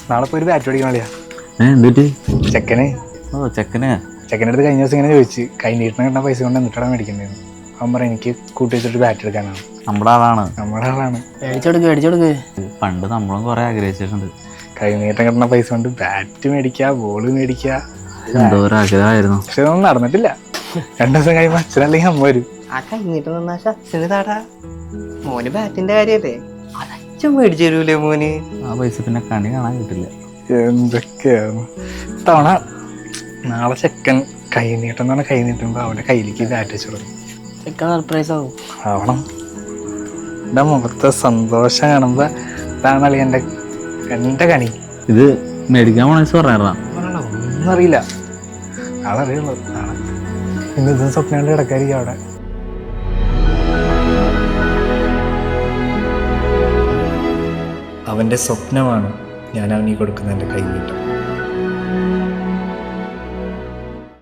നാളെ പോയി ഒരു ബാറ്റ് പഠിക്കണം അളിയാ. എന്തുപറ്റി? ചെക്കന് ചെക്കനെ അടുത്ത് കഴിഞ്ഞ ദിവസം ഇങ്ങനെ ചോദിച്ചു കൈ നീട്ടിന് കിട്ടുന്ന പൈസ കൊണ്ട് എന്നിട്ടാണ് മേടിക്കേണ്ടത്. അവൻ പറയും എനിക്ക് കൂട്ടി വെച്ചിട്ട് ബാറ്റ് എടുക്കാനാണ്. നമ്മുടെ ആളാണ്. മേടിച്ചെടുക്ക്. പണ്ട് നമ്മളും കുറെ ആഗ്രഹിച്ചിട്ടുണ്ട്. കൈ നീട്ടം കിട്ടുന്ന പൈസ കൊണ്ട് ബാറ്റ് മേടിക്കുക, ബോള് മേടിക്കുക. എന്തോ ഒരു ആഗ്രഹമായിരുന്നു. പക്ഷെ ഇതൊന്നും നടന്നിട്ടില്ല. 2 ദിവസം കഴിയുമ്പോൾ അച്ഛനല്ലെങ്കിൽ അമ്മ വരും. ആ കഴിഞ്ഞിട്ട് നിന്നാ അച്ഛന് താടാ. മോന് ബാറ്റിന്റെ കാര്യല്ലേ, അത് അച്ഛൻ മേടിച്ചു തരൂലേ മോന്? ആ പൈസ പിന്നെ കണി കാണാൻ കിട്ടില്ല. എന്തൊക്കെയാണ് തവണ. നാളെ ചെക്കൻ കൈ നീട്ടം എന്ന് പറഞ്ഞാൽ കൈ നീട്ടുമ്പോൾ അവൻ്റെ കയ്യിലേക്ക് ബാറ്റ് വെച്ചു കൊടുക്കും. ചെക്കൻ സർപ്രൈസ് ആവും. ആവണം. എൻ്റെ മുഖത്തെ സന്തോഷം കാണുമ്പോൾ ഇതാണ് അളി എൻ്റെ കണി. ഇത് മേടിക്കാൻ പോണെന്ന് പറഞ്ഞാ ഒന്നും അറിയില്ല. നാളെ അറിയുള്ളൂ. നാളെ ഇന്നത്തെ സ്വപ്നം കണ്ട് കിടക്കായിരിക്കും അവിടെ. അവൻ്റെ സ്വപ്നമാണ് ഞാൻ അവനീ കൊടുക്കുന്ന എൻ്റെ കൈ നീട്ടം.